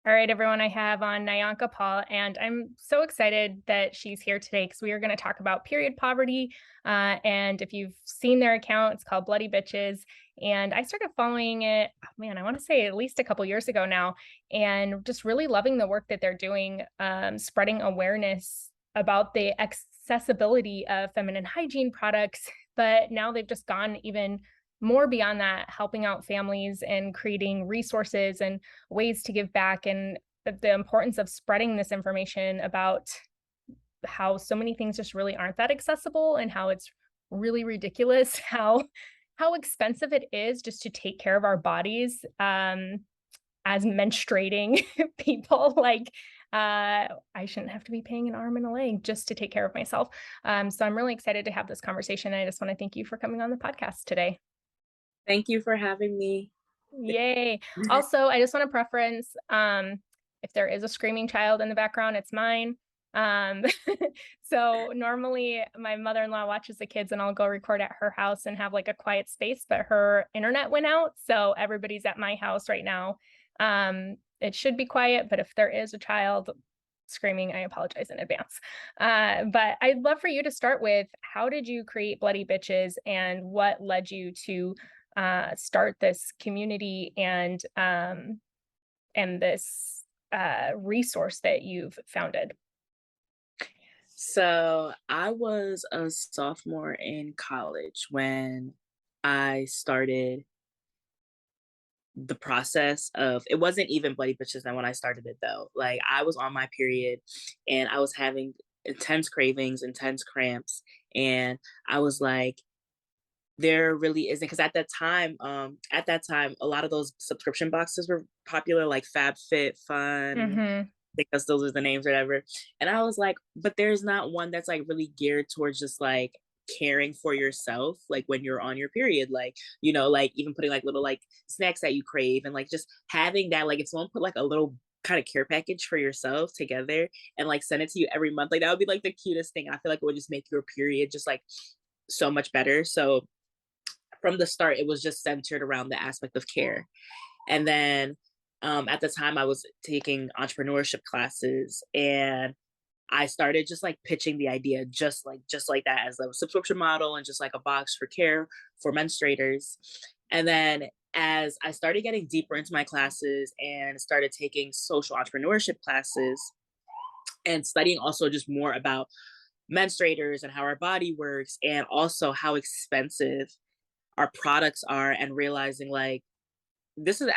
All right, everyone, I have on Nayanka Paul, and I'm so excited that she's here today because we are going to talk about period poverty. And if you've seen their account, it's called Bloody Bitches. And I started following it, oh, man, I want to say at least a couple years ago now, and just really loving the work that they're doing, spreading awareness about the accessibility of feminine hygiene products. But now they've just gone even more beyond that, helping out families and creating resources and ways to give back, and the importance of spreading this information about how so many things just really aren't that accessible, and how it's really ridiculous how expensive it is just to take care of our bodies as menstruating people. Like, I shouldn't have to be paying an arm and a leg just to take care of myself. So I'm really excited to have this conversation. I just want to thank you for coming on the podcast today. Thank you for having me. Yay. Also, I just want to preference, if there is a screaming child in the background, it's mine. Um, so normally my mother-in-law watches the kids and I'll go record at her house and have like a quiet space, but her internet went out. So everybody's at my house right now. It should be quiet, but if there is a child screaming, I apologize in advance. But I'd love for you to start with, how did you create Bloody Bitches and what led you to start this community and this resource that you've founded? So I was a sophomore in college when I started the process of it wasn't even Bloody Bitches then when I started it though. Like I was on my period and I was having intense cravings, intense cramps, and I was like, there really isn't because at that time, a lot of those subscription boxes were popular, like FabFitFun, Mm-hmm. because those are the names or whatever. And I was like, but there's not one that's like really geared towards just like caring for yourself, like when you're on your period, like, like even putting like little like snacks that you crave and like just having that, like if someone put like a little kind of care package for yourself together and like send it to you every month, like that would be like the cutest thing. I feel like it would just make your period just like so much better. So from the start, it was just centered around the aspect of care. And then at the time, I was taking entrepreneurship classes, and I started just like pitching the idea, just like that, as a subscription model and just like a box for care for menstruators. And then as I started getting deeper into my classes and started taking social entrepreneurship classes and studying also just more about menstruators and how our body works and also how expensive our products are, and realizing like this is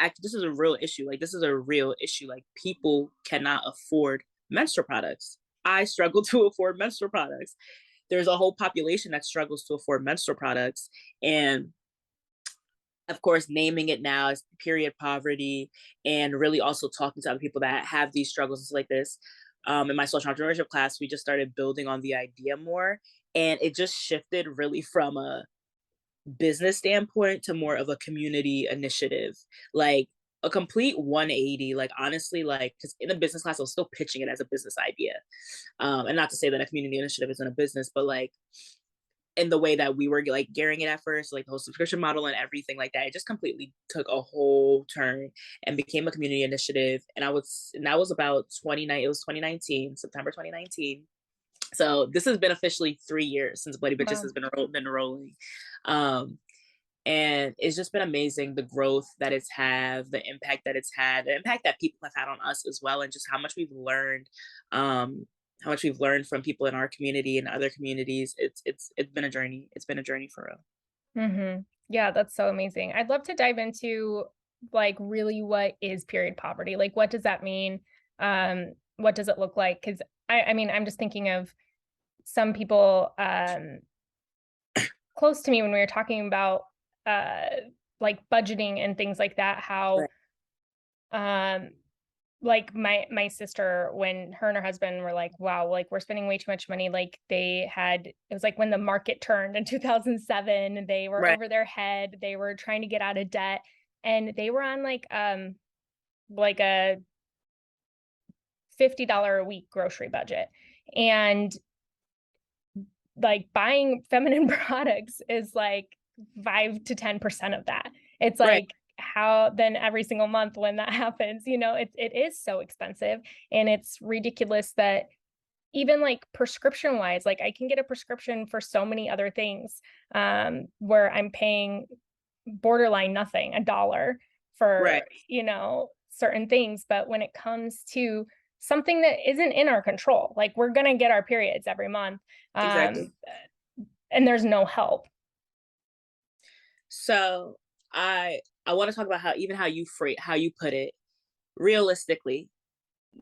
a real issue. Like this is a real issue. Like people cannot afford menstrual products. I struggle to afford menstrual products. There's a whole population that struggles to afford menstrual products. And of course, naming it now as period poverty, and really also talking to other people that have these struggles like this. In my social entrepreneurship class, we just started building on the idea more. And it just shifted really from a business standpoint to more of a community initiative, like a complete 180. Like honestly, like because in the business class I was still pitching it as a business idea, and not to say that a community initiative isn't a business, but like in the way that we were like gearing it at first, like the whole subscription model and everything like that, it just completely took a whole turn and became a community initiative. And that was about 29 it was 2019, September 2019. So this has been officially 3 years since Bloody Bitches Wow. has been rolling. Um, and it's just been amazing, the growth that it's had, the impact that it's had, the impact that people have had on us as well, and just how much we've learned from people in our community and other communities. It's been a journey. It's been a journey for real. Mm-hmm. Yeah, that's so amazing. I'd love to dive into, like, really what is period poverty? Like, what does that mean? What does it look like? Because I mean, I'm just thinking of some people close to me when we were talking about uh like budgeting and things like that, how Right. um like my sister, when her and her husband were like, wow, like we're spending way too much money, like they had, it was like when the market turned in 2007, they were Right. over their head, they were trying to get out of debt, and they were on like a $50 a week grocery budget. And like buying feminine products is like 5 to 10% of that. It's Right. like how then every single month when that happens, it is so expensive. And it's ridiculous that even like prescription wise, like I can get a prescription for so many other things, where I'm paying borderline nothing, $1 Right. for, certain things. But when it comes to something that isn't in our control, like we're going to get our periods every month, Exactly. and there's no help. So I want to talk about how you how you put it. Realistically,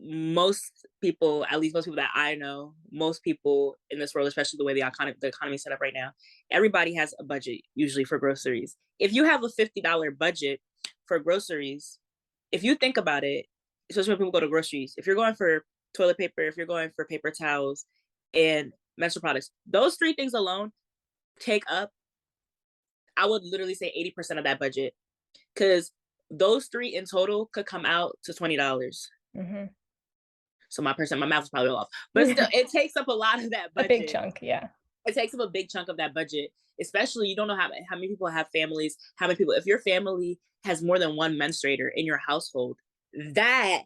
most people, at least most people that I know, most people in this world, especially the way the economy is set up right now, everybody has a budget usually for groceries. If you have a $50 budget for groceries, if you think about it, especially when people go to groceries, if you're going for toilet paper, if you're going for paper towels and menstrual products, those three things alone take up, I would literally say 80% of that budget, because those three in total could come out to $20. Hmm. So my math is probably off, but still, it takes up a lot of that A big budget. chunk, yeah. It takes up a big chunk of that budget, especially you don't know how many people have families, how many people, if your family has more than one menstruator in your household, that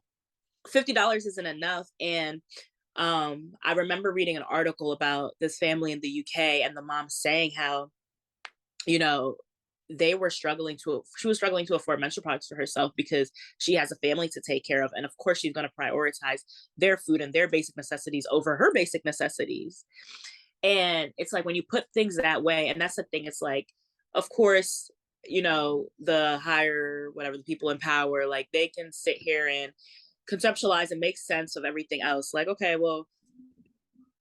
$50 isn't enough. And I remember reading an article about this family in the UK and the mom saying how, you know, she was struggling to afford menstrual products for herself because she has a family to take care of. And of course, she's going to prioritize their food and their basic necessities over her basic necessities. And it's like when you put things that way, and that's the thing, it's like, of course, the higher, whatever, the people in power, like they can sit here and conceptualize and make sense of everything else. Like, okay, well,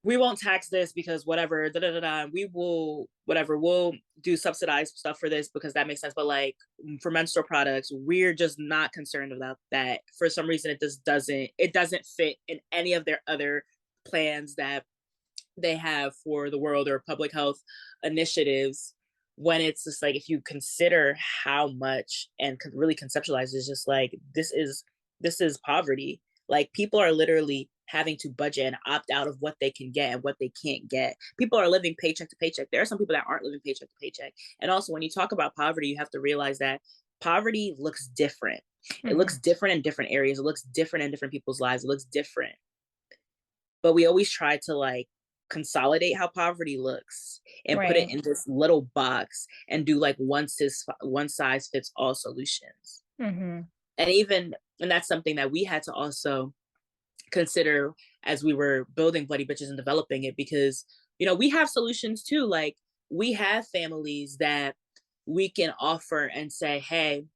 we won't tax this because whatever, da da da da. We will whatever, we'll do subsidized stuff for this because that makes sense. But like for menstrual products, we're just not concerned about that. For some reason, it doesn't fit in any of their other plans that they have for the world or public health initiatives. When it's just like, if you consider how much and could really conceptualize, it's just like this is poverty. Like people are literally having to budget and opt out of what they can get and what they can't get. People are living paycheck to paycheck. There are some people that aren't living paycheck to paycheck. And also, when you talk about poverty, you have to realize that poverty looks different. It Hmm. looks different in different areas. It looks different in different people's lives. It looks different. But we always try to like consolidate how poverty looks and put it Right. in this little box and do like one size fits all solutions. Hmm. And that's something that we had to also consider as we were building Bloody Bitches and developing it, because we have solutions too. Like we have families that we can offer and say, hey,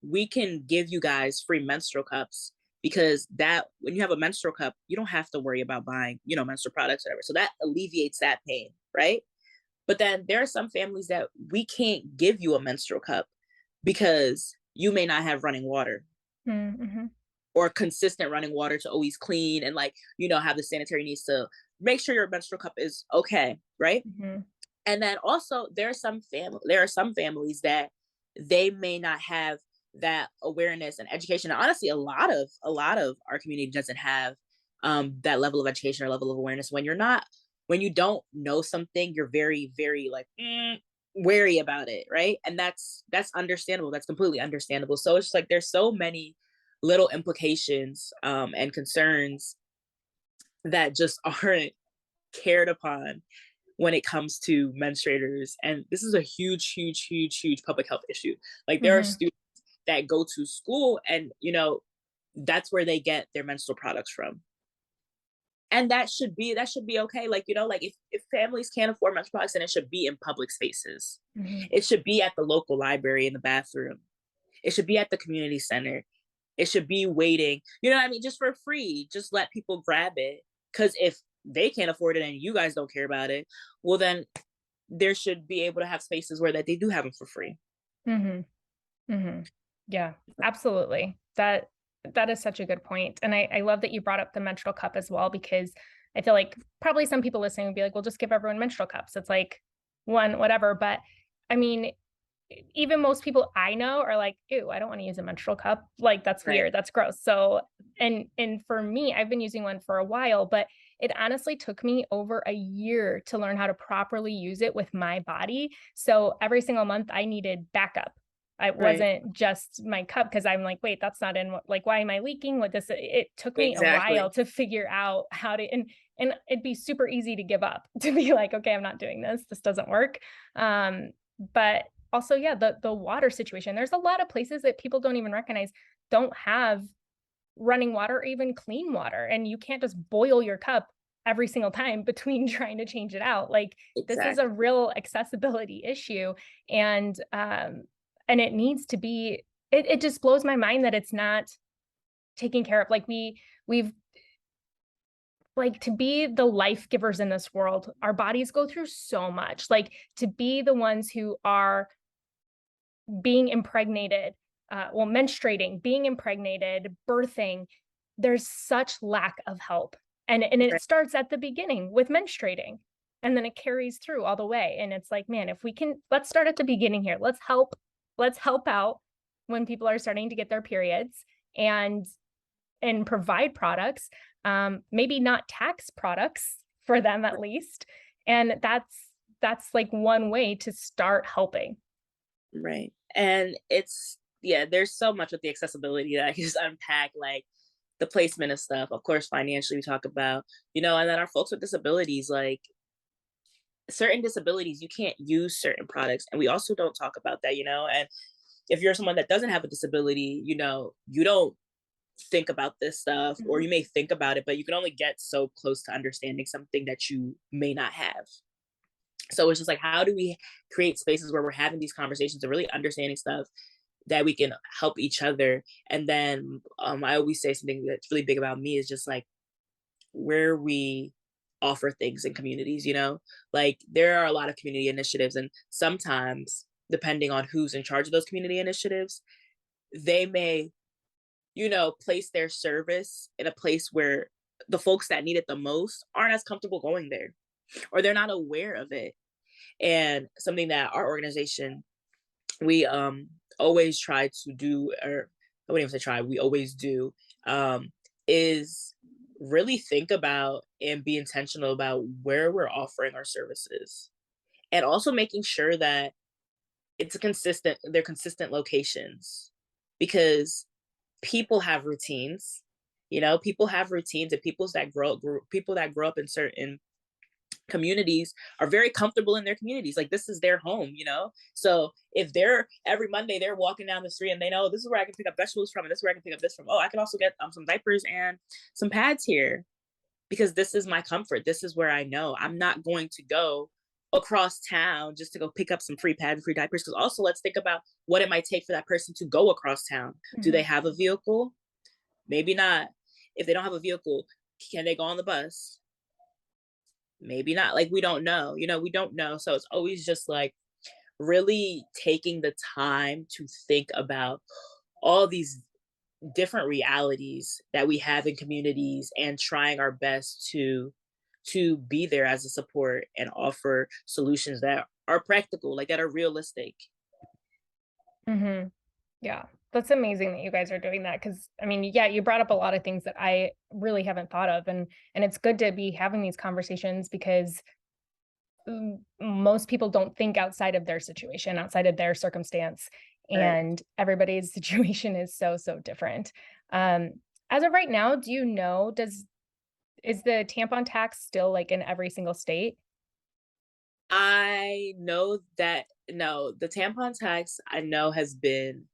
we can give you guys free menstrual cups, because that when you have a menstrual cup, you don't have to worry about buying, menstrual products or whatever. So that alleviates that pain, right? But then there are some families that we can't give you a menstrual cup because you may not have running water Hmm. or consistent running water to always clean and like, have the sanitary needs to make sure your menstrual cup is okay, right? Hmm. And then also there are some families that they may not have that awareness and education. And honestly, a lot of our community doesn't have that level of education or level of awareness. When you don't know something, you're very, very like wary about it, right? And that's understandable. That's completely understandable. So it's just like there's so many little implications and concerns that just aren't cared upon when it comes to menstruators. And this is a huge, huge, huge, huge public health issue. Like there are Hmm. students that go to school and, that's where they get their menstrual products from. And that should be okay. Like, like if families can't afford menstrual products, then it should be in public spaces. Hmm. It should be at the local library in the bathroom. It should be at the community center. It should be waiting, you know what I mean? Just for free. Just let people grab it. Because if they can't afford it and you guys don't care about it, well, then there should be able to have spaces where that they do have them for free. Hmm. Hmm. Yeah, absolutely. That is such a good point. And I love that you brought up the menstrual cup as well, because I feel like probably some people listening would be like, well, just give everyone menstrual cups. It's like one, whatever. But I mean, even most people I know are like, ew, I don't want to use a menstrual cup. Like that's Right. weird. That's gross. So, and for me, I've been using one for a while, but it honestly took me over a year to learn how to properly use it with my body. So every single month I needed backup. It Right. wasn't just my cup because I'm like, wait, that's not in like why am I leaking? What this it took me a while Exactly. to figure out how to and it'd be super easy to give up to be like, okay, I'm not doing this. This doesn't work. But also, yeah, the water situation. There's a lot of places that people don't even recognize don't have running water or even clean water. And you can't just boil your cup every single time between trying to change it out. Like this is a Exactly. real accessibility issue. And it needs to be, it just blows my mind that it's not taken care of. Like we've like to be the life givers in this world, our bodies go through so much. Like to be the ones who are being impregnated, menstruating, being impregnated, birthing, there's such lack of help. And it Right. starts at the beginning with menstruating. And then it carries through all the way. And it's like, man, if we can, let's start at the beginning here. Let's help out when people are starting to get their periods and provide products, maybe not tax products for them at least. And that's like one way to start helping. Right. And it's, yeah, there's so much with the accessibility that I can just unpack, like the placement of stuff. Of course, financially, we talk about, and then our folks with disabilities, like certain disabilities, you can't use certain products. And we also don't talk about that, and if you're someone that doesn't have a disability, you don't think about this stuff, or Mhm. you may think about it, but you can only get so close to understanding something that you may not have. So it's just like, how do we create spaces where we're having these conversations and really understanding stuff that we can help each other? And then I always say something that's really big about me is just like where we offer things in communities, like there are a lot of community initiatives, and sometimes, depending on who's in charge of those community initiatives, they may, place their service in a place where the folks that need it the most aren't as comfortable going there, or they're not aware of it. And something that our organization, we always try to do, or I wouldn't even say try, we always do, is really think about and be intentional about where we're offering our services, and also making sure that they're consistent locations, because people have routines. People have routines, and people that grow up in certain communities are very comfortable in their communities. Like this is their home, So if they're every Monday they're walking down the street and they know this is where I can pick up vegetables from, and this is where I can pick up this from. Oh, I can also get some diapers and some pads here, because this is my comfort. This is where I know I'm not going to go across town just to go pick up some free pads and free diapers. Because also, let's think about what it might take for that person to go across town. Do they Mhm. have a vehicle? Maybe not. If they don't have a vehicle, can they go on the bus? Maybe not. Like we don't know. We don't know. So it's always just like really taking the time to think about all these different realities that we have in communities, and trying our best to be there as a support and offer solutions that are practical, like that are realistic. Mhm. Yeah, that's amazing that you guys are doing that because I mean, yeah, you brought up a lot of things that I really haven't thought of, and it's good to be having these conversations because most people don't think outside of their situation, outside of their circumstance, Right. and everybody's situation is so different. Um, as of right now, do you know, does is the tampon tax still like in every single state? I know that, no, the tampon tax I know has been,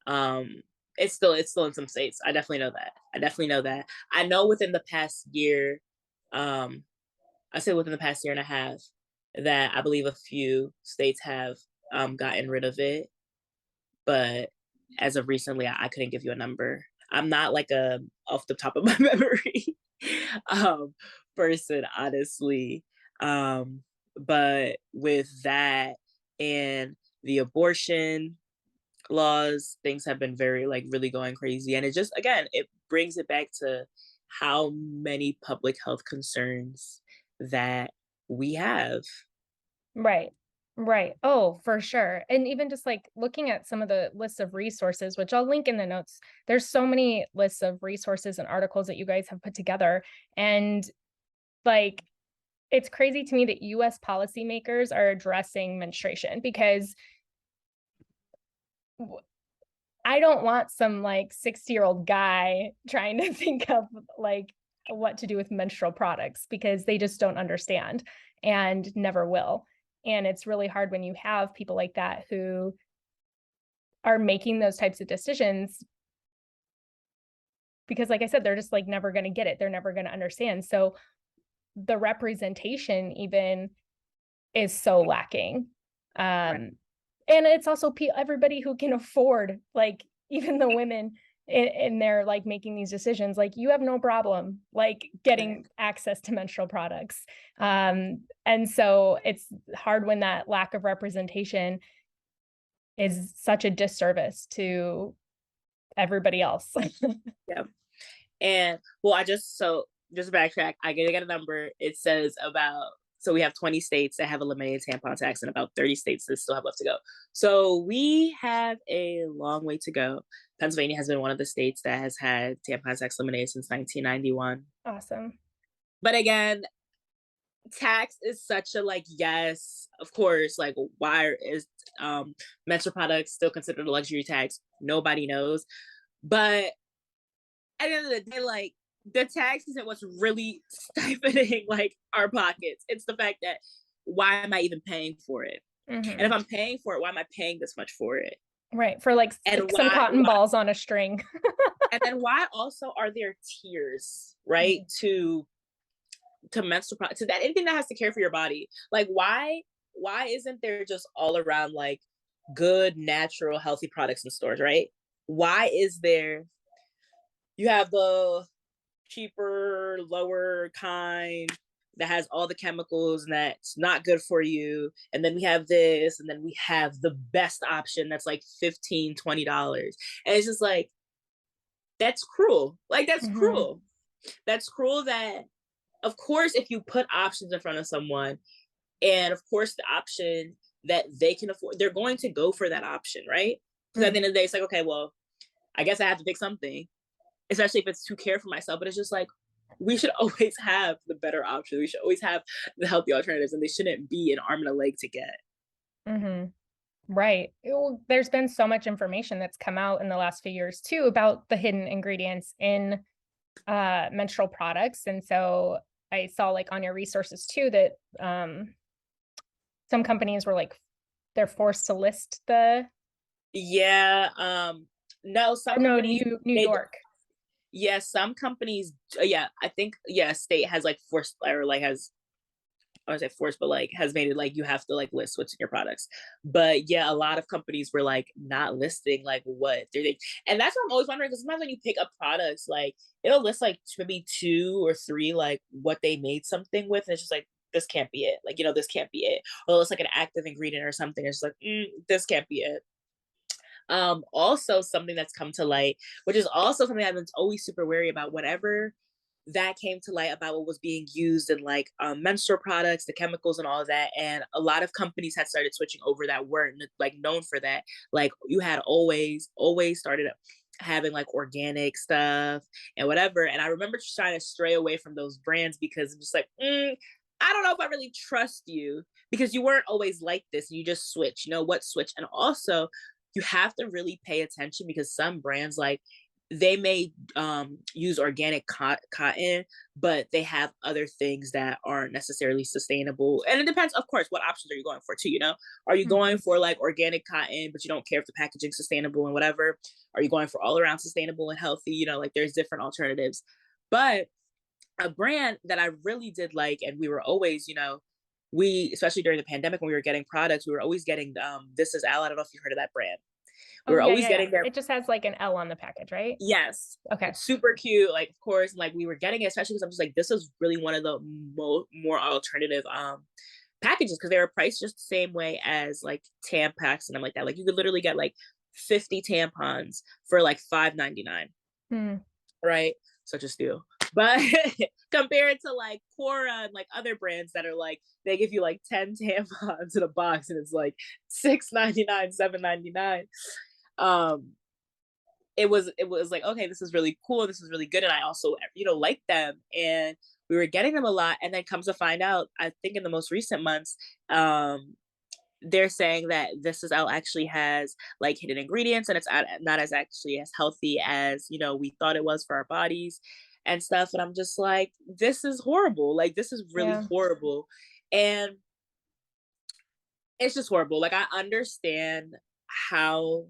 um it's still in some states. I definitely know that. I definitely know that. I know within the past year, um I say within the past year and a half, that I believe a few states have gotten rid of it. But as of recently, I couldn't give you a number. I'm not like a off the top of my memory um, person, honestly. Um, but with that and the abortion laws, things have been very like really going crazy, and it just again it brings it back to how many public health concerns that we have. Right. Right. Oh, for sure. And even just like looking at some of the lists of resources, which I'll link in the notes, there's so many lists of resources and articles that you guys have put together. And like, it's crazy to me that US policymakers are addressing menstruation because I don't want some like 60-year-old guy trying to think of like what to do with menstrual products because they just don't understand and never will. And it's really hard when you have people like that who are making those types of decisions because, like I said, they're just like never going to get it. They're never going to understand. So the representation even is so lacking. Right. And it's also everybody who can afford, like even the women and they're like making these decisions, like you have no problem like Right. getting access to menstrual products. And so it's hard when that lack of representation is such a disservice to everybody else. Yeah. And well, just to backtrack, I get a number. It says about so we have 20 states that have eliminated tampon tax and about 30 states that still have left to go. So we have a long way to go. Pennsylvania has been one of the states that has had tampon tax eliminated since 1991. Awesome. But again, tax is such a like yes, of course, like why is menstrual products still considered a luxury tax? Nobody knows. But at the end of the day, like the tax isn't what's really stifling like our pockets. It's the fact that why am I even paying for it? And if Mm-hmm. I'm paying for it, why am I paying this much for it? Right. For like And some cotton balls on a string. and then why also are there tiers, right? Mhm. To menstrual products, to that anything that has to care for your body. Like why isn't there just all around like good, natural, healthy products in stores, right? Why is there you have the cheaper, lower kind that has all the chemicals and that's not good for you. And then we have this, and then we have the best option that's like $15, $20. And it's just like, that's cruel. Like, that's Mhm. cruel. That's cruel that, of course, if you put options in front of someone, and of course, the option that they can afford, they're going to go for that option, right? Because at the end Mhm. of the day, it's like, okay, well, I guess I have to pick something, especially if it's to care for myself. But it's just like we should always have the better option. We should always have the healthy alternatives, and they shouldn't be an arm and a leg to get. Mhm. Right. Well, there's been so much information that's come out in the last few years too about the hidden ingredients in menstrual products. And so I saw like on your resources too that some companies were like they're forced to list the Yeah. No, some no, companies New they York. yes, some companies yeah, I think yeah, state has like forced or like has I would say forced, but like has made it like you have to like list what's in your products. But yeah, a lot of companies were like not listing like what they're they and that's what I'm always wondering because sometimes when you pick up products, like it'll list like maybe two or three like what they made something with, and it's just like this can't be it. Like, this can't be it. Or it's like an active ingredient or something. It's like, this can't be it. Also something that's come to light, which is also something I've been always super wary about whenever that came to light about what was being used in like menstrual products, the chemicals and all of that. And a lot of companies had started switching over that weren't like known for that. Like you had always started having like organic stuff and whatever. And I remember just trying to stray away from those brands because I'm just like, I don't know if I really trust you because you weren't always like this. And you just switch, what switch. And also you have to really pay attention because some brands like they may use organic cotton, but they have other things that aren't necessarily sustainable. And it depends, of course, what options are you going for too? Are you going Mhm. for like organic cotton, but you don't care if the packaging's sustainable and whatever? Are you going for all around sustainable and healthy? Like there's different alternatives. But a brand that I really did like, and we were always, we especially during the pandemic when we were getting products, we were always getting This Is Al. I don't know if you heard of that brand. We Oh were yeah, always yeah, yeah. getting their It just has like an L on the package, right? yes, Okay. it's super cute. Like, of course, like we were getting it, especially because I'm just like, this is really one of the more alternative packages because they were priced just the same way as like Tampax and I'm like that. Like you could literally get like 50 tampons for like $5.99, Hmm. right? Such a steal. But compared to like Quora and like other brands that are like they give you like 10 tampons in a box and it's like $6.99, $7.99. Um, it was like okay, this is really cool, this is really good, and I also like them, and we were getting them a lot, and then comes to find out, I think in the most recent months, um they're saying that this is actually has like hidden ingredients and it's not as actually as healthy as, you know, we thought it was for our bodies and stuff. And I'm just like, this is horrible. Like, this is really Yeah. horrible. And it's just horrible. Like, I understand how,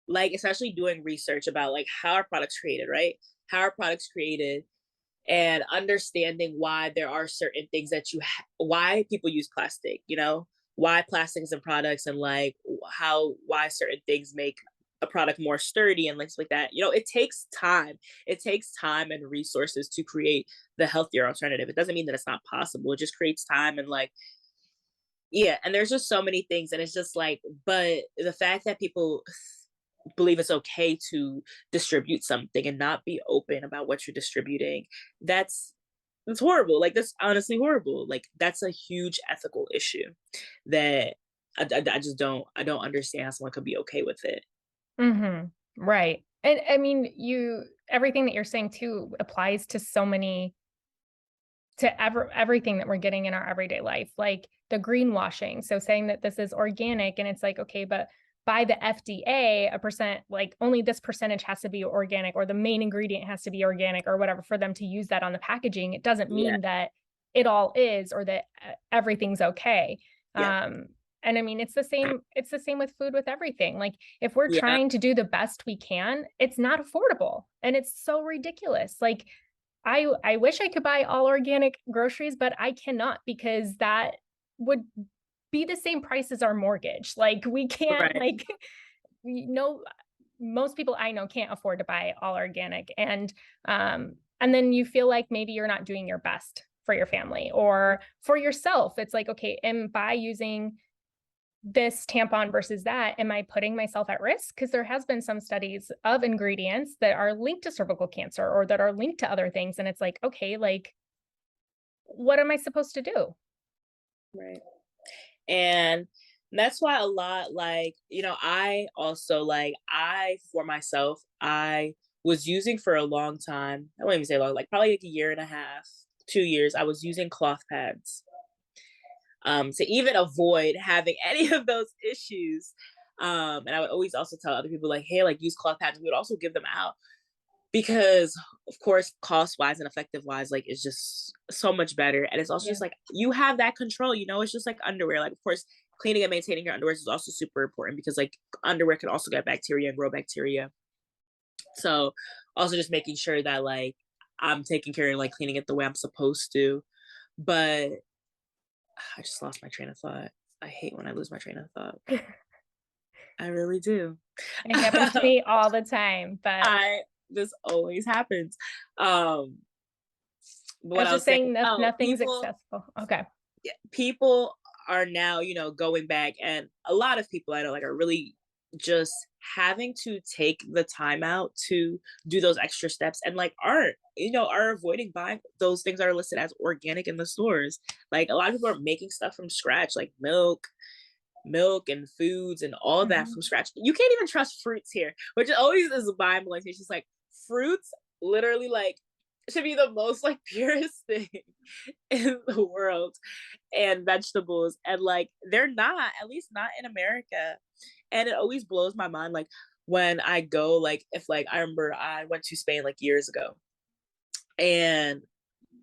like, especially doing research about like how our products created, right? How our products created and understanding why there are certain things that why people use plastic, you know, why plastics and products and like why certain things make a product more sturdy and things like that. You know, it takes time and resources to create the healthier alternative. It doesn't mean that it's not possible, it just creates time and like, yeah, and there's just so many things and it's just like, but the fact that people believe it's okay to distribute something and not be open about what you're distributing, that's that's horrible. Like, that's honestly horrible. Like, that's a huge ethical issue that I just don't understand how someone could be okay with it. Mhm. Right. And I mean, everything that you're saying too applies to so many everything that we're getting in our everyday life, like the greenwashing. So saying that this is organic and it's like, okay, but by the FDA, a percent, like only this percentage has to be organic or the main ingredient has to be organic or whatever for them to use that on the packaging. It doesn't Yeah, mean that it all is or that everything's okay. yeah, Um, and I mean, it's the same with food with everything. Like if we're yeah, trying to do the best we can, it's not affordable and it's so ridiculous. Like I wish I could buy all organic groceries, but I cannot because that would be the same price as our mortgage. Like we can't right, like we no most people I know can't afford to buy all organic and then you feel like maybe you're not doing your best for your family or for yourself. It's like, okay, am by using this tampon versus that, am I putting myself at risk? Because there has been some studies of ingredients that are linked to cervical cancer or that are linked to other things. And it's like, okay, like, what am I supposed to do? right. And that's why a lot like, you know, I also like I for myself, I was using for a long time. I won't even say long, like probably like a year and a half, 2 years. I was using cloth pads to even avoid having any of those issues. And I would always also tell other people like, hey, like use cloth pads. We would also give them out because of course cost wise and effective wise like it's just so much better and it's also Yeah. just like you have that control, you know, it's just like underwear, like of course cleaning and maintaining your underwear is also super important because like underwear can also get bacteria and grow bacteria, so also just making sure that like I'm taking care of like cleaning it the way I'm supposed to. But I just lost my train of thought. I hate when I lose my train of thought. I really do. It happens to me all the time, but I This always happens. um but I what was I just was saying, saying oh, nothing's accessible. Okay. yeah, people are now, you know, going back, and a lot of people I know like are really just having to take the time out to do those extra steps and like aren't, you know, are avoiding buying those things that are listed as organic in the stores. Like a lot of people are making stuff from scratch, like milk and foods and all that Mhm. from scratch. You can't even trust fruits here, which always is mind blowing. It's just like fruits literally like should be the most like purest thing in the world, and vegetables, and like they're not, at least not in America. And it always blows my mind like when I go, like if like I remember I went to Spain like years ago, and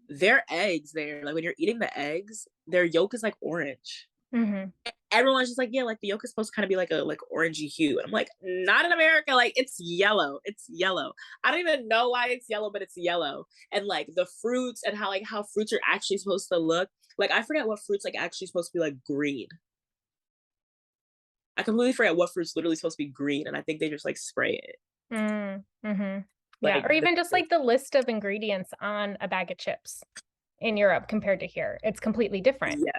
their eggs there, like when you're eating the eggs, their yolk is like orange. Mhm. Everyone's just like, yeah, like the yolk is supposed to kind of be like a like orangey hue. And I'm like, not in America. Like it's yellow. It's yellow. I don't even know why it's yellow, but it's yellow. And like the fruits and how fruits are actually supposed to look. Like I forget what fruits like actually supposed to be like green. I completely forget what fruit's literally supposed to be green, and I think they just like spray it. Mm, mhm. Yeah, Like or even just like the list of ingredients on a bag of chips in Europe compared to here. It's completely different. yeah,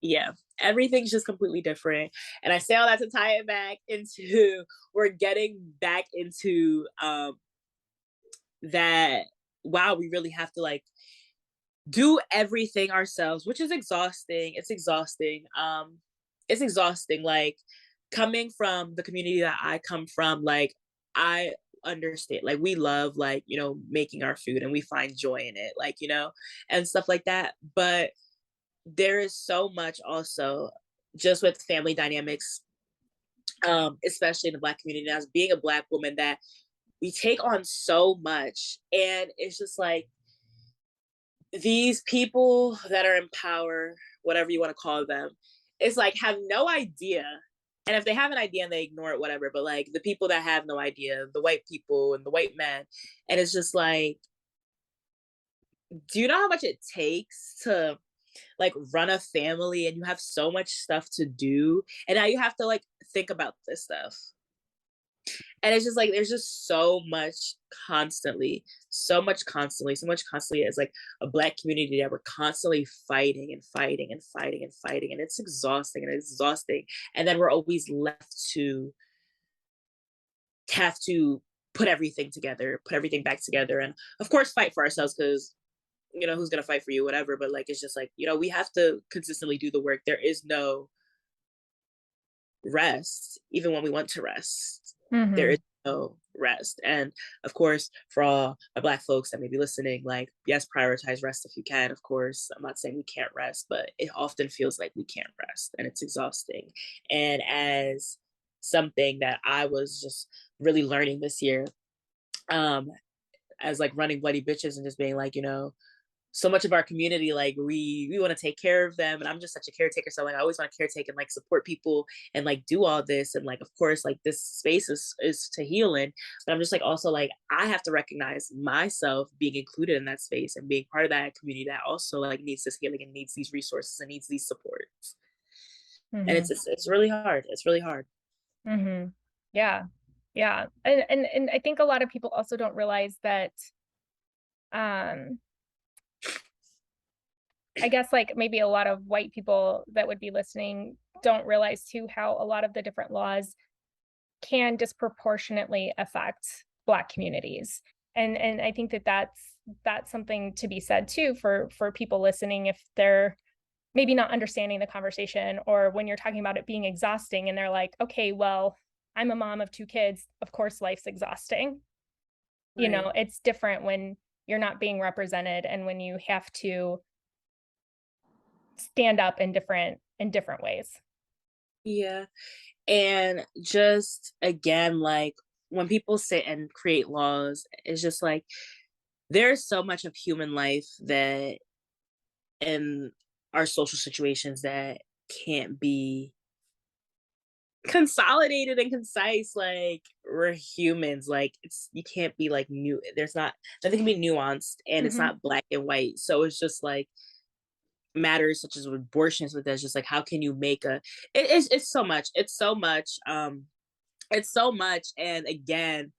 yeah. Everything's just completely different. And I say all that to tie it back into we're getting back into that wow, we really have to like do everything ourselves, which is exhausting. It's exhausting. It's exhausting. Like coming from the community that I come from, like I understand. Like we love like, you know, making our food and we find joy in it, like, you know, and stuff like that. But there is so much also just with family dynamics, especially in the Black community, as being a Black woman, that we take on so much. And it's just like these people that are in power, whatever you want to call them, it's like have no idea. And if they have an idea and they ignore it, whatever. But like the people that have no idea, the white people and the white men, and it's just like, do you know how much it takes to like run a family, and you have so much stuff to do, and now you have to like think about this stuff. And it's just like there's just so much constantly, so much constantly as like a Black community that we're constantly fighting and fighting and fighting and fighting, and it's exhausting and it's exhausting. And then we're always left to have to put everything together, put everything back together, and of course fight for ourselves, because who's gonna fight for you, whatever. But like it's just like, we have to consistently do the work. There is no rest, even when we want to rest. There is Hmm. no rest. And of course, for all my Black folks that may be listening, like, yes, prioritize rest if you can. Of course, I'm not saying we can't rest, but it often feels like we can't rest and it's exhausting. And as something that I was just really learning this year, um, as like running Bloody Bitches and just being like, so much of our community, like we want to take care of them, and I'm just such a caretaker, so like I always want to caretake and like support people and like do all this, and like of course like this space is to heal in, but I'm just like also like I have to recognize myself being included in that space and being part of that community that also like needs this healing and needs these resources and needs these supports. And Hmm. it's really hard. It's really hard. Hmm. Yeah. Yeah. And I think a lot of people also don't realize that, um, I guess like maybe a lot of white people that would be listening don't realize too how a lot of the different laws can disproportionately affect Black communities. And I think that that's something to be said too for people listening, if they're maybe not understanding the conversation, or when you're talking about it being exhausting and they're like, okay, well, I'm a mom of two kids, of course life's exhausting. Right. It's different when you're not being represented and when you have to stand up in different ways. Yeah. And just again, like when people sit and create laws, it's just like there's so much of human life that in our social situations that can't be consolidated and concise. Like we're humans, like it's you can't be like new, there's not nothing can be nuanced, and it's Mm-hmm. not black and white. So it's just like matters such as abortions with us, just like how can you make it's so much, it's so much. And again,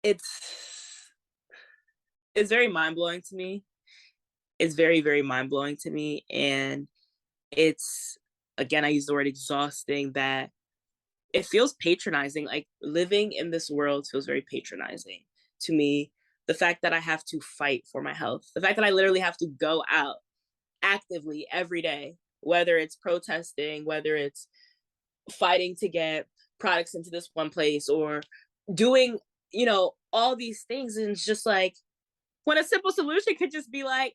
it's it's very mind-blowing to me. It's very, very mind-blowing to me. And it's, again, I use the word exhausting, that it feels patronizing. Like living in this world feels very patronizing to me. The fact that I have to fight for my health, the fact that I literally have to go out actively every day, whether it's protesting, whether it's fighting to get products into this one place, or doing, all these things. And it's just like, when a simple solution could just be like,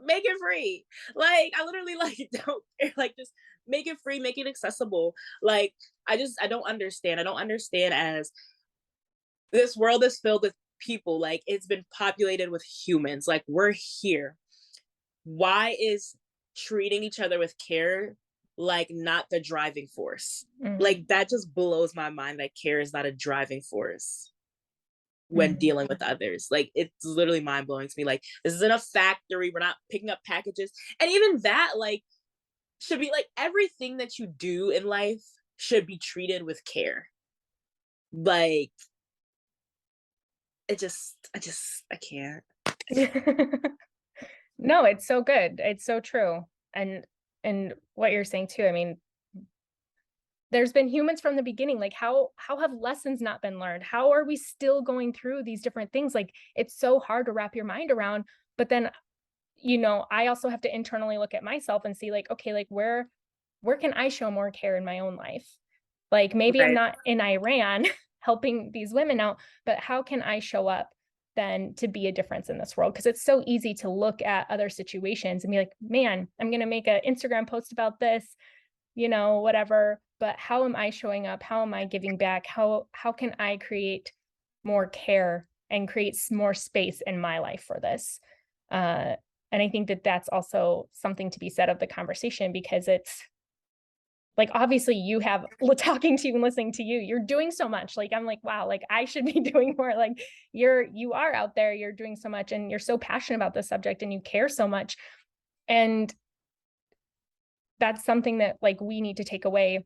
make it free. Like I literally like don't care. Like just make it free, make it accessible. Like I don't understand. I don't understand, as this world is filled with people. Like it's been populated with humans. Like we're here. Why is treating each other with care like not the driving force? Like that just blows my mind that care is not a driving force when Mm-hmm. dealing with others. Like it's literally mind blowing to me. Like this isn't a factory. We're not picking up packages. And even that, like, should be like everything that you do in life should be treated with care. Like I can't. No, it's so good. It's so true. And what you're saying too, I mean, there's been humans from the beginning. Like how have lessons not been learned? How are we still going through these different things? Like it's so hard to wrap your mind around. But then, I also have to internally look at myself and see like, okay, like where can I show more care in my own life? Like maybe I'm Right. not in Iran helping these women out, but how can I show up than to be a difference in this world. Because it's so easy to look at other situations and be like, man, I'm going to make an Instagram post about this, whatever. But how am I showing up? How am I giving back? How can I create more care and create more space in my life for this? And I think that that's also something to be said of the conversation, because it's like, obviously you have talking to you and listening to you, you're doing so much. Like, I'm like, wow, like I should be doing more. Like you are out there, you're doing so much, and you're so passionate about this subject and you care so much. And that's something that like we need to take away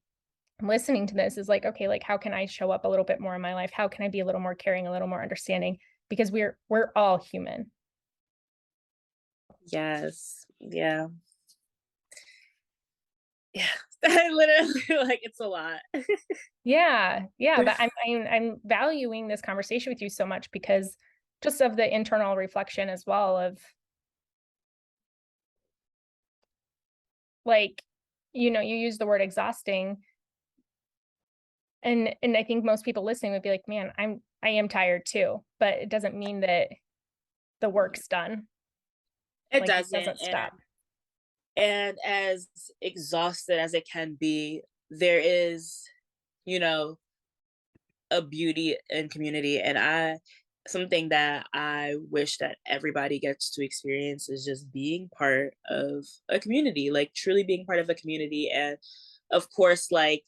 listening to this, is like, okay, like how can I show up a little bit more in my life? How can I be a little more caring, a little more understanding? Because we're all human. Yes. Yeah. Yeah. I literally like it's a lot. Yeah, yeah, but I'm valuing this conversation with you so much because just of the internal reflection as well of like, you use the word exhausting, and I think most people listening would be like, man, I am tired too, but it doesn't mean that the work's done. It Like it doesn't. doesn't stop. And as exhausted as it can be, there is, you know, a beauty in community. And something that I wish that everybody gets to experience is just being part of a community, like truly being part of a community. And of course, like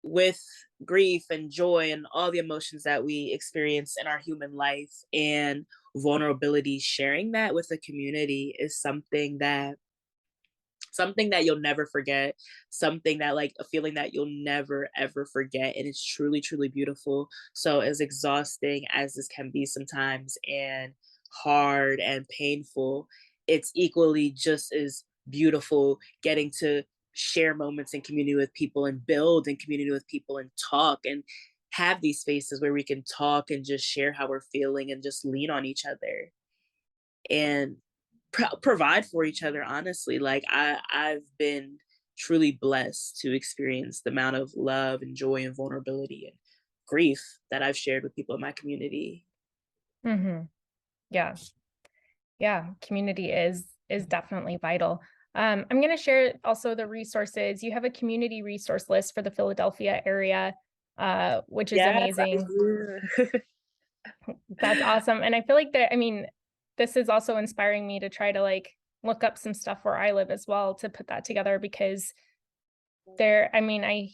with grief and joy and all the emotions that we experience in our human life and vulnerability, sharing that with the community is something that you'll never forget, something that like a feeling that you'll never ever forget. And it's truly, truly beautiful. So, as exhausting as this can be sometimes, and hard and painful, it's equally just as beautiful getting to share moments in community with people and build in community with people and talk and have these spaces where we can talk and just share how we're feeling and just lean on each other and provide for each other, honestly. Like I've been truly blessed to experience the amount of love and joy and vulnerability and grief that I've shared with people in my community. Mm-hmm. Yeah. Yeah. Community is definitely vital. I'm going to share also the resources. You have a community resource list for the Philadelphia area, which is Yes, I amazing. do. That's awesome. And I feel like that, I mean, this is also inspiring me to try to like look up some stuff where I live as well to put that together, because I mean, I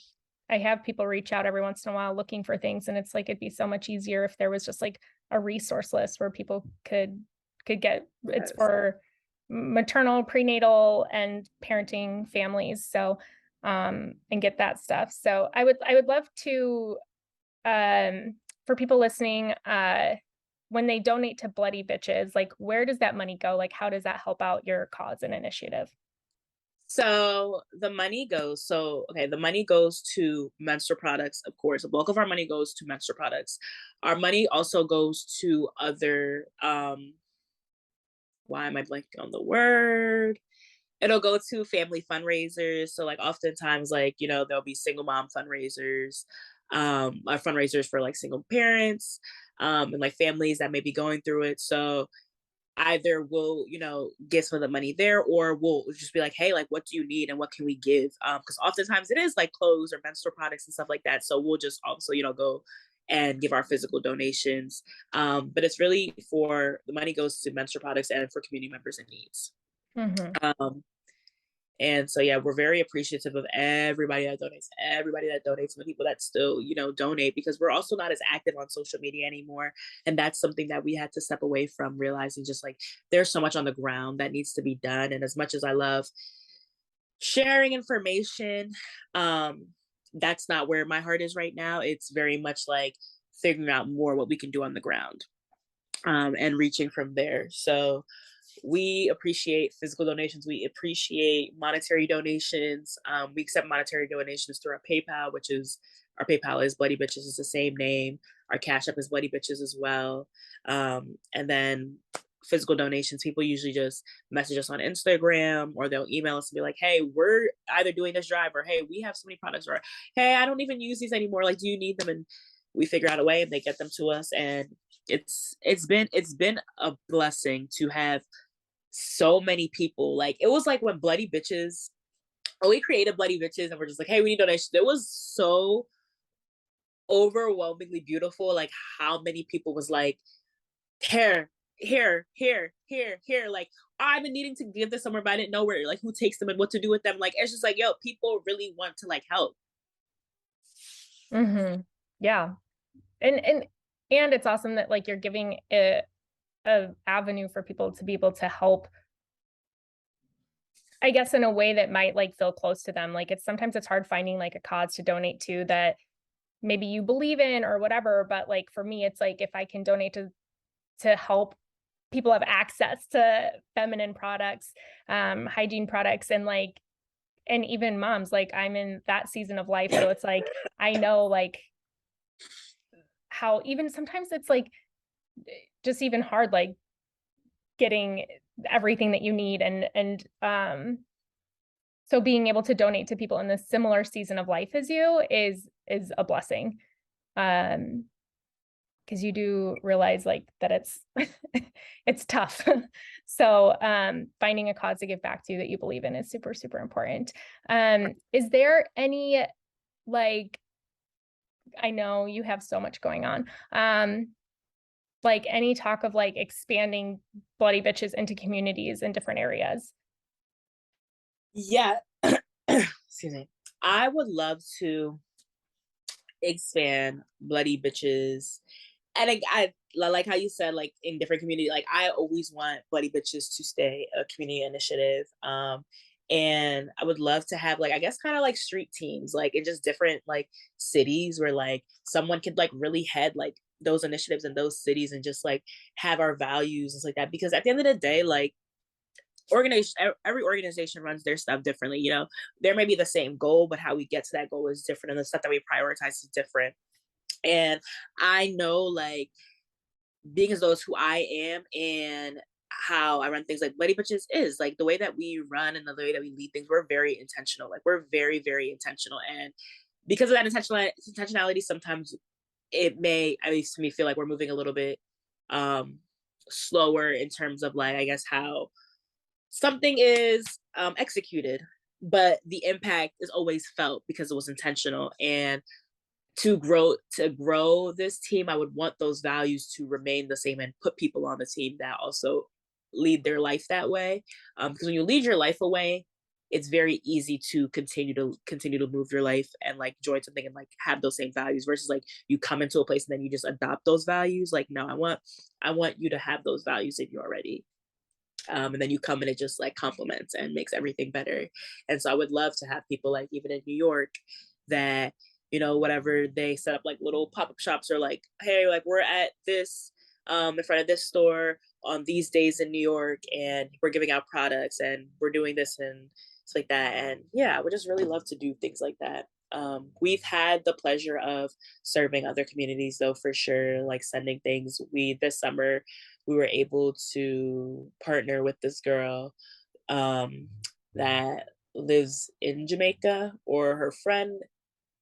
have people reach out every once in a while looking for things, and it's like it'd be so much easier if there was just like a resource list where people could get. It's Yes. for maternal, prenatal, and parenting families. So and get that stuff. So I would love to for people listening, when they donate to Bloody Bitches, like where does that money go? Like how does that help out your cause and initiative? So the money goes to menstrual products, of course. The bulk of our money goes to menstrual products. Our money also goes to other why am I blanking on the word? It'll go to family fundraisers. So like oftentimes like, there'll be single mom fundraisers, or fundraisers for like single parents, and like families that may be going through it. So either we'll, get some of the money there, or we'll just be like, hey, like what do you need and what can we give? Because oftentimes it is like clothes or menstrual products and stuff like that. So we'll just also, go and give our physical donations. But it's really for the money goes to menstrual products and for community members in needs. Mm-hmm. Um, and so, yeah, we're very appreciative of everybody that donates, and the people that still, donate, because we're also not as active on social media anymore. And that's something that we had to step away from, realizing just like there's so much on the ground that needs to be done. And as much as I love sharing information, um, that's not where my heart is right now. It's very much like figuring out more what we can do on the ground, and reaching from there. So, we appreciate physical donations. We appreciate monetary donations. We accept monetary donations through our PayPal is Bloody Bitches, is the same name. Our Cash App is Bloody Bitches as well. And then physical donations, people usually just message us on Instagram, or they'll email us and be like, hey, we're either doing this drive, or hey, we have so many products, or hey, I don't even use these anymore. Like, do you need them? And we figure out a way and they get them to us. And It's been a blessing to have so many people. Like it was like when Bloody Bitches, oh, we created Bloody Bitches and we're just like, hey, we need donations. It was so overwhelmingly beautiful, like how many people was like, here, here. Like, I've been needing to give this somewhere, but I didn't know where, like, who takes them and what to do with them. Like, it's just like, yo, people really want to like help. Yeah. And and it's awesome that like you're giving a avenue for people to be able to help, I guess, in a way that might like feel close to them. Like it's sometimes it's hard finding like a cause to donate to that maybe you believe in or whatever. But like for me, it's like if I can donate to help people have access to feminine products, hygiene products, and like and even moms, like I'm in that season of life. So it's like I know like how even sometimes it's like just even hard, like getting everything that you need and so being able to donate to people in this similar season of life as you is a blessing. Because you do realize like that it's it's tough. So finding a cause to give back to that you believe in is super, super important. Is there any like I know you have so much going on. Like any talk of like expanding Bloody Bitches into communities in different areas? Yeah. Excuse me. I would love to expand Bloody Bitches. And I like how you said, like in different community, like I always want Bloody Bitches to stay a community initiative. And I would love to have like, I guess kind of like street teams, like in just different like cities where like someone could like really head like those initiatives in those cities and just like have our values and stuff like that. Because at the end of the day, like organization every organization runs their stuff differently, you know. There may be the same goal, but how we get to that goal is different and the stuff that we prioritize is different. And I know like being as though it's who I am and how I run things like Bloody Bitches is like the way that we run and the way that we lead things, we're very intentional. Like we're very, very intentional. And because of that intentionality, sometimes it may, at least to me, feel like we're moving a little bit um slower in terms of like, I guess, how something is executed, but the impact is always felt because it was intentional. And to grow this team, I would want those values to remain the same and put people on the team that also lead their life that way. Because when you lead your life away, it's very easy to continue to move your life and like join something and like have those same values versus like you come into a place and then you just adopt those values. Like no, I want you to have those values in you already. And then you come and it just like complements and makes everything better. And so I would love to have people like even in New York that, you know, whatever they set up like little pop-up shops or like, hey, like we're at this in front of this store on these days in New York and we're giving out products and we're doing this and stuff like that. And yeah, I would just really love to do things like that. We've had the pleasure of serving other communities though, for sure, like sending things. We this summer we were able to partner with this girl um, that lives in Jamaica, or her friend,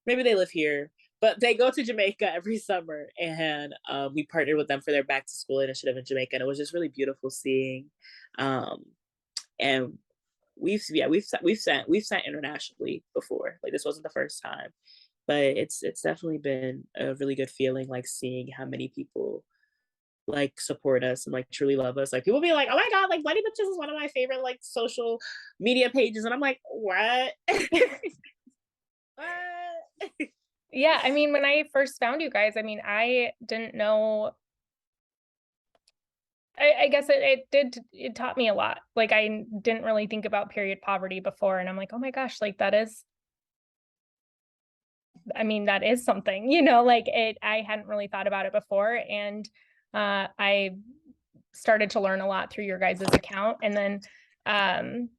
maybe they live here, but they go to Jamaica every summer. And we partnered with them for their back to school initiative in Jamaica. And it was just really beautiful seeing. Um, and we've sent internationally before. Like this wasn't the first time, but it's definitely been a really good feeling, like seeing how many people like support us and like truly love us. Like people be like, "Oh my god, like Bloody Bitches is one of my favorite like social media pages," and I'm like, "What? What?" Yeah, I mean, when I first found you guys, I mean, I didn't know. I guess it taught me a lot. Like I didn't really think about period poverty before, and I'm like, oh my gosh, like that is, I mean, that is something, you know, like it. I hadn't really thought about it before, and I started to learn a lot through your guys' account, and then um,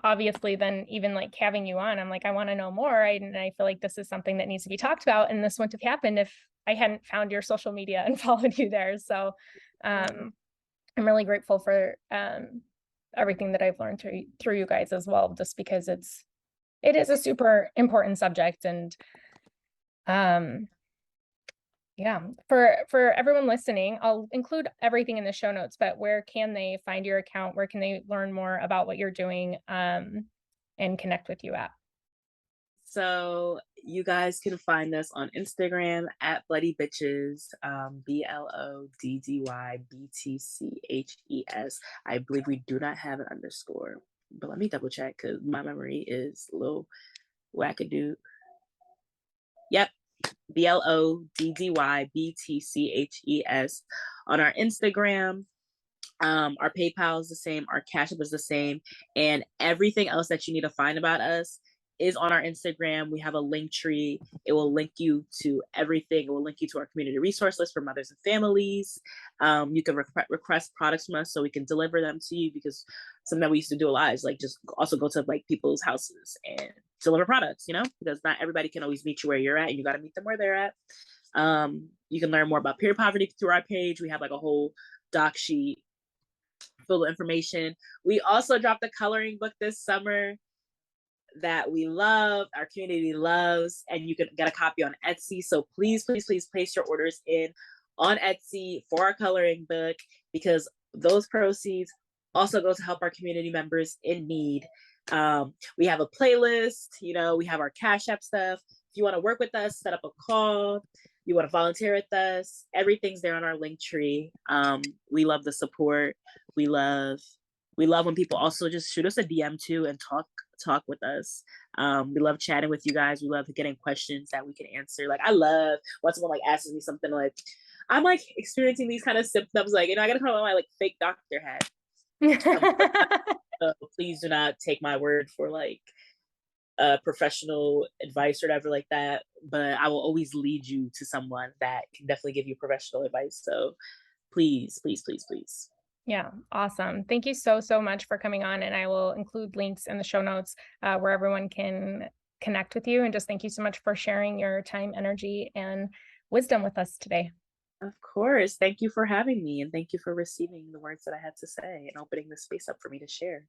obviously then even like having you on, I'm like, I want to know more. And I feel like this is something that needs to be talked about. And this wouldn't have happened if I hadn't found your social media and followed you there. So I'm really grateful for everything that I've learned through you guys as well, just because it is a super important subject. And um Yeah. For everyone listening, I'll include everything in the show notes, but where can they find your account? Where can they learn more about what you're doing, and connect with you at? So you guys can find us on Instagram at Bloody Bitches, BLODDYBTCHES. I believe we do not have an underscore, but let me double check because my memory is a little wackadoo. Yep, BLODDYBTCHES on our Instagram. Our PayPal is the same, our Cash App is the same, and everything else that you need to find about us is on our Instagram. We have a link tree. It will link you to everything. It will link you to our community resource list for mothers and families. You can request products from us so we can deliver them to you because something that we used to do a lot is like just also go to like people's houses and deliver products, because not everybody can always meet you where you're at and you got to meet them where they're at. You can learn more about period poverty through our page. We have like a whole doc sheet full of information. We also dropped a coloring book this summer that we love, our community loves, and you can get a copy on Etsy. So please, please, please place your orders in on Etsy for our coloring book because those proceeds also go to help our community members in need. We have a playlist, we have our Cash App stuff. If you want to work with us, set up a call. You want to volunteer with us, everything's there on our link tree. We love the support. We love when people also just shoot us a DM too and talk with us. We love chatting with you guys. We love getting questions that we can answer. Like I love when someone like asks me something like, I'm like experiencing these kind of symptoms. Like, I gotta come on my like fake doctor hat. So please do not take my word for like professional advice or whatever like that. But I will always lead you to someone that can definitely give you professional advice. So please, please, please, please. Yeah, awesome. Thank you so, so much for coming on, and I will include links in the show notes, where everyone can connect with you, and just thank you so much for sharing your time, energy, and wisdom with us today. Of course. Thank you for having me and thank you for receiving the words that I had to say and opening the space up for me to share.